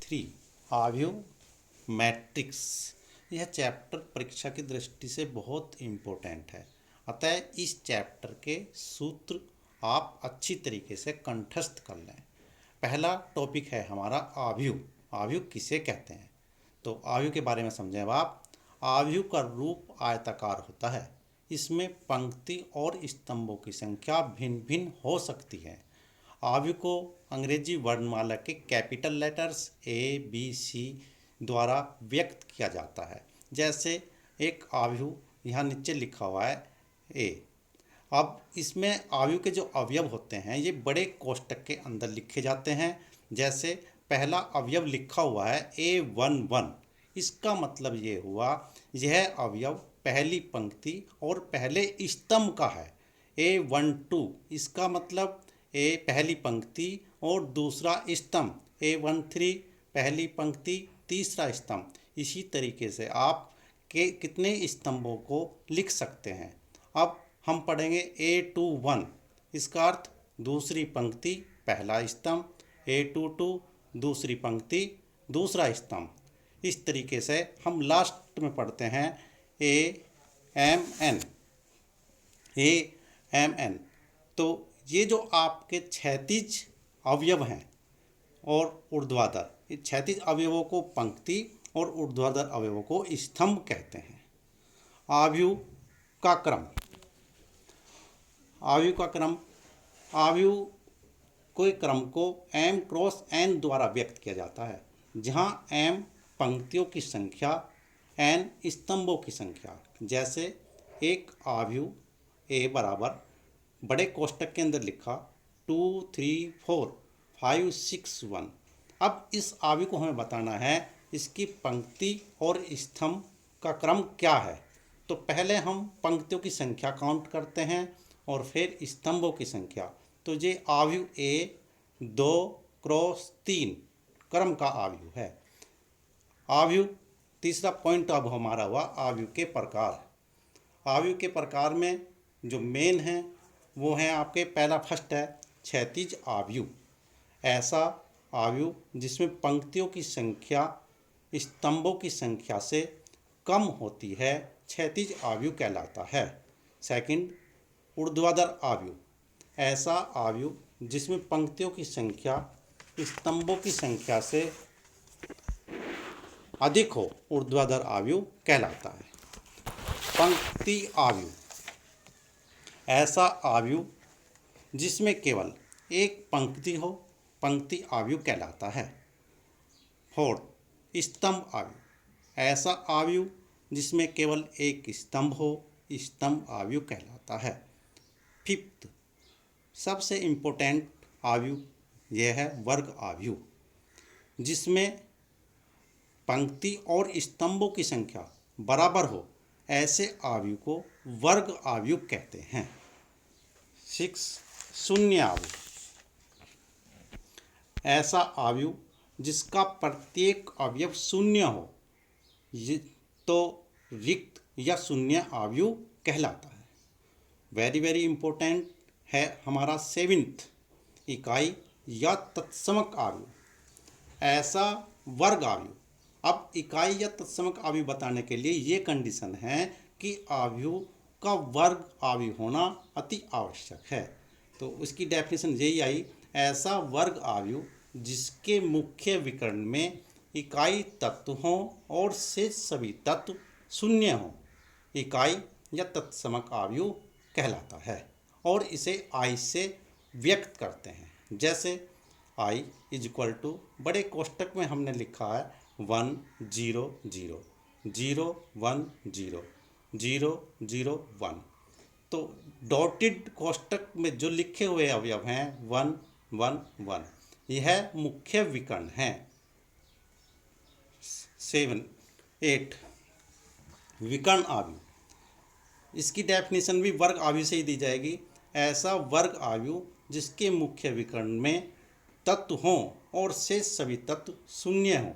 3 आव्यूह मैट्रिक्स। यह चैप्टर परीक्षा की दृष्टि से बहुत इम्पोर्टेंट है, अतः इस चैप्टर के सूत्र आप अच्छी तरीके से कंठस्थ कर लें। पहला टॉपिक है हमारा आव्यूह। आव्यूह किसे कहते हैं, तो आव्यूह के बारे में समझें। अब आप आव्यूह का रूप आयताकार होता है। इसमें पंक्ति और स्तंभों की संख्या भिन्न भिन्न हो सकती है। आव्यूह को अंग्रेजी वर्णमाला के capital letters A B C द्वारा व्यक्त किया जाता है। जैसे एक आव्यूह यहाँ नीचे लिखा हुआ है ए। अब इसमें आव्यूह के जो अवयव होते हैं ये बड़े कोष्टक के अंदर लिखे जाते हैं। जैसे पहला अवयव लिखा हुआ है A11, इसका मतलब ये हुआ यह अवयव पहली पंक्ति और पहले स्तंभ का है। A12, इसका मतलब ए पहली पंक्ति और दूसरा स्तंभ। A13 पहली पंक्ति तीसरा स्तंभ। इसी तरीके से आप के कितने स्तंभों को लिख सकते हैं। अब हम पढ़ेंगे A21, इसका अर्थ दूसरी पंक्ति पहला स्तंभ। A22 दूसरी पंक्ति दूसरा स्तंभ। इस तरीके से हम लास्ट में पढ़ते हैं AMN। AMN तो ये जो आपके क्षैतिज अवयव हैं और ऊर्ध्वाधर, ये क्षैतिज अवयवों को पंक्ति और ऊर्ध्वाधर अवयवों को स्तंभ कहते हैं। आव्यूह का क्रम। आव्यूह का क्रम, आव्यूह के क्रम को m क्रॉस n द्वारा व्यक्त किया जाता है, जहां m पंक्तियों की संख्या, n स्तंभों की संख्या। जैसे एक आव्यूह a बराबर बड़े कोष्टक के अंदर लिखा 2 3 4 5 6 1। अब इस आव्यूह को हमें बताना है इसकी पंक्ति और स्तंभ का क्रम क्या है। तो पहले हम पंक्तियों की संख्या काउंट करते हैं और फिर स्तंभों की संख्या। तो ये आव्यूह A 2 क्रॉस 3 क्रम का आव्यूह है। आव्यूह, तीसरा पॉइंट अब हमारा हुआ आव्यूह के प्रकार। आव्यूह के प्रकार में जो मेन है वो है आपके, पहला फर्स्ट है क्षैतिज आव्यूह। ऐसा आव्यूह जिसमें पंक्तियों की संख्या स्तंभों की संख्या से कम होती है क्षैतिज आव्यूह कहलाता है। सेकंड, ऊर्ध्वाधर आव्यूह। ऐसा आव्यूह जिसमें पंक्तियों की संख्या स्तंभों की संख्या से अधिक हो, ऊर्ध्वाधर आव्यूह कहलाता है। पंक्ति आव्यूह। ऐसा आव्यूह जिसमें केवल एक पंक्ति हो, पंक्ति आव्यूह कहलाता है। फोर्थ, स्तंभ आव्यूह। ऐसा आव्यूह जिसमें केवल एक स्तंभ हो, स्तंभ आव्यूह कहलाता है। फिफ्थ, सबसे इम्पोर्टेंट आव्यूह यह है वर्ग आव्यूह, जिसमें पंक्ति और स्तंभों की संख्या बराबर हो, ऐसे आव्यूह को वर्ग आव्यूह कहते हैं। 6, शून्य आव्यूह। ऐसा आव्यूह जिसका प्रत्येक अवयव शून्य हो तो रिक्त या शून्य आव्यूह कहलाता है। वेरी वेरी इंपॉर्टेंट है हमारा 7th, इकाई या तत्समक आव्यूह। ऐसा वर्ग आव्यूह। अब इकाई या तत्समक आव्यूह बताने के लिए ये कंडीशन है कि आव्यूह का वर्ग आव्यूह होना अति आवश्यक है। तो उसकी डेफिनेशन यही आई, ऐसा वर्ग आव्यूह जिसके मुख्य विकर्ण में इकाई तत्व हों और शेष सभी तत्व शून्य हों, इकाई या तत्समक आव्यूह कहलाता है। और इसे I से व्यक्त करते हैं। जैसे I = बड़े कोष्टक में हमने लिखा है 1 0 0 0 1 0 0 0 1। तो डॉटेड कोष्टक में जो लिखे हुए अवयव हैं 1 1 1, यह मुख्य विकर्ण हैं। 7 8, विकर्ण आव्यूह। इसकी डेफिनेशन भी वर्ग आव्यूह से ही दी जाएगी। ऐसा वर्ग आव्यूह जिसके मुख्य विकर्ण में तत्व हों और शेष सभी तत्व शून्य हों,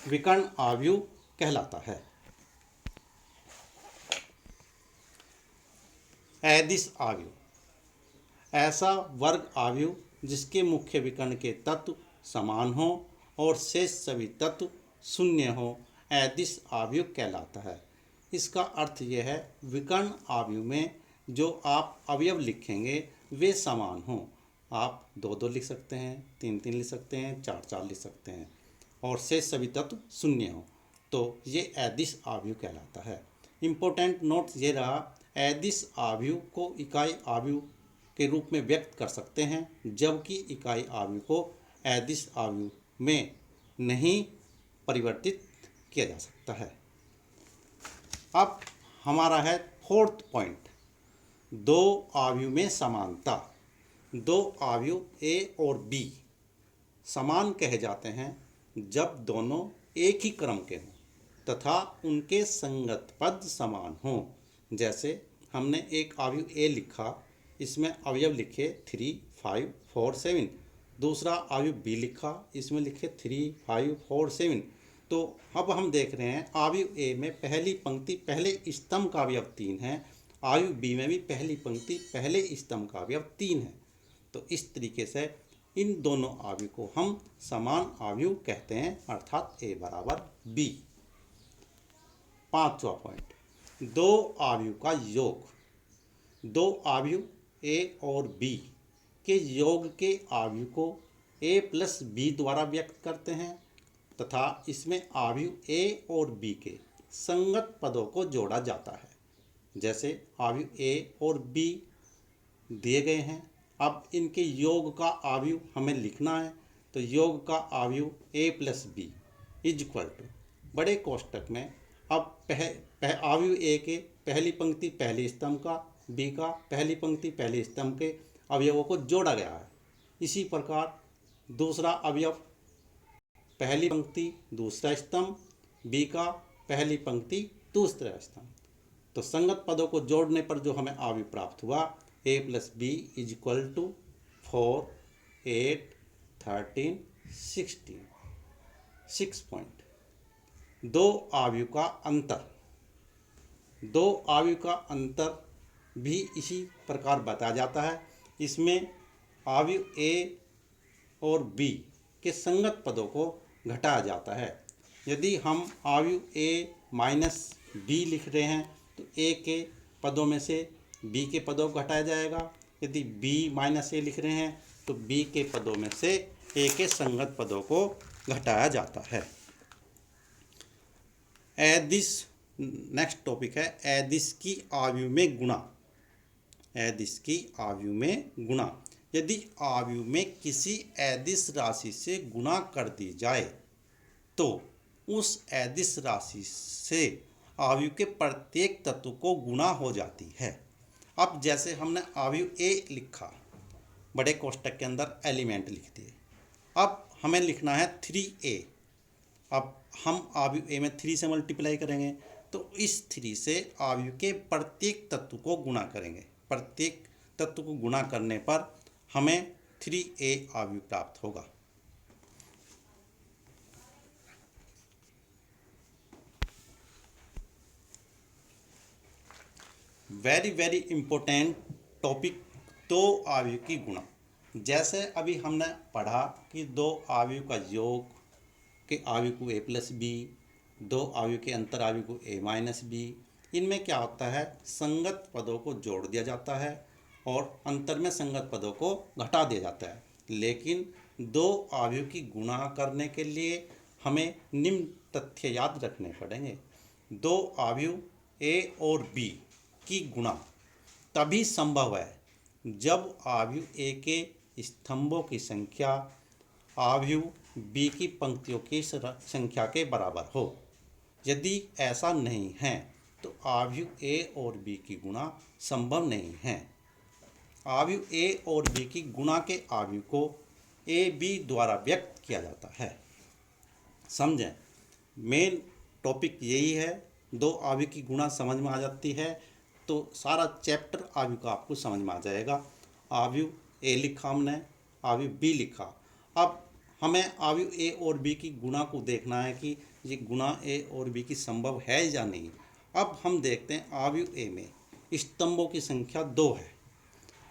विकर्ण आव्यूह कहलाता है। ऐदिश आव्यूह। ऐसा वर्ग आव्यूह जिसके मुख्य विकर्ण के तत्व समान हो और शेष सभी तत्व शून्य हो अदिश आव्यूह कहलाता है। इसका अर्थ यह है विकर्ण आव्यूह में जो आप अवयव लिखेंगे वे समान हों। आप 2-2 लिख सकते हैं, 3-3 लिख सकते हैं, 4-4 लिख सकते हैं और शेष सभी तत्व शून्य हो, तो ये अदिश आव्यूह कहलाता है। इम्पोर्टेंट नोट्स ये रहा, अदिश आव्यूह को इकाई आव्यूह के रूप में व्यक्त कर सकते हैं, जबकि इकाई आव्यूह को अदिश आव्यूह में नहीं परिवर्तित किया जा सकता है। अब हमारा है फोर्थ पॉइंट, दो आव्यूह में समानता। दो आव्यूह ए और बी समान कहे जाते हैं जब दोनों एक ही क्रम के हों तथा उनके संगत पद समान हों। जैसे हमने एक आव्यूह ए लिखा, इसमें अवयव लिखे 3, 5, 4, 7। दूसरा आव्यूह बी लिखा, इसमें लिखे 3, 5, 4, 7। तो अब हम देख रहे हैं आव्यूह ए में पहली पंक्ति पहले स्तंभ का अवयव 3 है, आव्यूह बी में भी पहली पंक्ति पहले स्तंभ का अवयव 3 है। तो इस तरीके से इन दोनों आव्यूह को हम समान आव्यूह कहते हैं, अर्थात ए बराबर बी। पांचवा पॉइंट, दो आव्यूह का योग। दो आव्यूह ए और बी के योग के आव्यूह को ए प्लस बी द्वारा व्यक्त करते हैं तथा इसमें आव्यूह ए और बी के संगत पदों को जोड़ा जाता है। जैसे आव्यूह ए और बी दिए गए हैं, अब इनके योग का आव्यूह हमें लिखना है, तो योग का आव्यूह A plus B is equal to बड़े कोष्टक में अब आव्यूह ए के पहली पंक्ति पहले स्तंभ का, बी का पहली पंक्ति पहले स्तंभ के अवयवों को जोड़ा गया है। इसी प्रकार दूसरा अवयव पहली पंक्ति दूसरा स्तंभ, बी का पहली पंक्ति दूसरा स्तंभ। तो संगत पदों को जोड़ने पर जो हमें आव्यूह प्राप्त हुआ A plus B is equal to 4, 8, 13, 16। 6 point, दो आव्यूह का अंतर। दो आव्यूह का अंतर भी इसी प्रकार बताया जाता है। इसमें आव्यूह ए और बी के संगत पदों को घटाया जाता है। यदि हम आव्यूह ए माइनस बी लिख रहे हैं तो ए के पदों में से बी के पदों को घटाया जाएगा। यदि बी माइनस ए लिख रहे हैं तो बी के पदों में से ए के संगत पदों को घटाया जाता है। अदिश, नेक्स्ट टॉपिक है अदिश की आव्यूह में गुणा। अदिश की आव्यूह में गुणा, यदि आव्यूह में किसी अदिश राशि से गुणा कर दी जाए तो उस अदिश राशि से आव्यूह के प्रत्येक तत्व को गुणा हो जाती है। अब जैसे हमने आव्यूह ए लिखा, बड़े कोष्टक के अंदर एलिमेंट लिख दिए। अब हमें लिखना है 3a। अब हम आव्यूह ए में 3 से मल्टीप्लाई करेंगे तो इस 3 से आव्यूह के प्रत्येक तत्व को गुणा करेंगे। प्रत्येक तत्व को गुणा करने पर हमें 3a आव्यूह प्राप्त होगा। वेरी इम्पोर्टेंट टॉपिक, दो आव्यूह की गुणा। जैसे अभी हमने पढ़ा कि दो आव्यूह का योग के आव्यूह को ए प्लस बी, दो आव्यूह के अंतर आव्यूह को ए माइनस बी। इनमें क्या होता है, संगत पदों को जोड़ दिया जाता है और अंतर में संगत पदों को घटा दिया जाता है। लेकिन दो आव्यूह की गुणा करने के लिए हमें निम्न तथ्य याद रखने पड़ेंगे। दो आव्यूह ए और बी की गुणा तभी संभव है जब आव्यूह ए के स्तंभों की संख्या आव्यूह बी की पंक्तियों की संख्या के बराबर हो। यदि ऐसा नहीं है तो आव्यूह ए और बी की गुणा संभव नहीं है। आव्यूह ए और बी की गुणा के आव्यूह को ए बी द्वारा व्यक्त किया जाता है। समझें, मेन टॉपिक यही है। दो आव्यूह की गुणा समझ में आ जाती है तो सारा चैप्टर आव्यूह का आपको समझ में आ जाएगा। आव्यूह ए लिखा हमने, आव्यूह बी लिखा। अब हमें आव्यूह ए और बी की गुणा को देखना है कि ये गुणा ए और बी की संभव है या नहीं। अब हम देखते हैं आव्यूह ए में स्तंभों की संख्या 2 है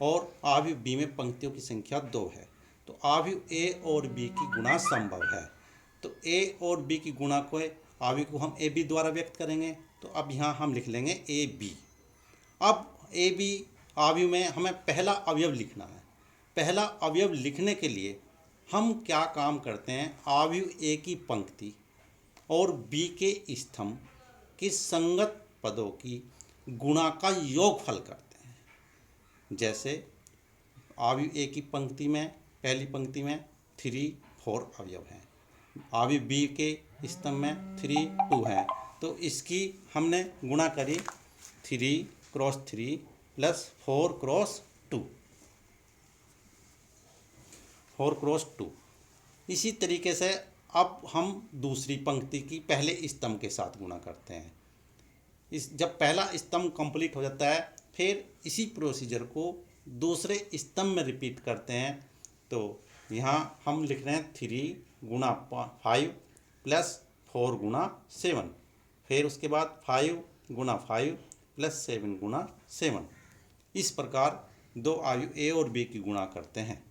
और आव्यूह बी में पंक्तियों की संख्या 2 है। तो आव्यूह ए और बी की गुणा संभव है। तो ए और बी की गुणा को आव्यूह को हम ए बी द्वारा व्यक्त करेंगे। तो अब यहाँ हम लिख लेंगे ए बी। अब ए बी आव्यूह में हमें पहला अवयव लिखना है। पहला अवयव लिखने के लिए हम क्या काम करते हैं, आव्यूह ए की पंक्ति और बी के स्तंभ की संगत पदों की गुणा का योगफल करते हैं। जैसे आव्यूह ए की पंक्ति में, पहली पंक्ति में 3, 4 अवयव हैं, आव्यूह बी के स्तंभ में 3, 2 हैं, तो इसकी हमने गुणा करी 3 क्रॉस 3 प्लस 4 क्रॉस 2, 4 क्रॉस 2। इसी तरीके से अब हम दूसरी पंक्ति की पहले स्तंभ के साथ गुणा करते हैं। जब पहला स्तंभ कंप्लीट हो जाता है, फिर इसी प्रोसीजर को दूसरे स्तंभ में रिपीट करते हैं। तो यहाँ हम लिख रहे हैं 3 गुणा 5 प्लस 4 गुणा 7, फिर उसके बाद 5 गुणा 5 प्लस 7 गुणा 7। इस प्रकार दो आव्यूह ए और बी की गुणा करते हैं।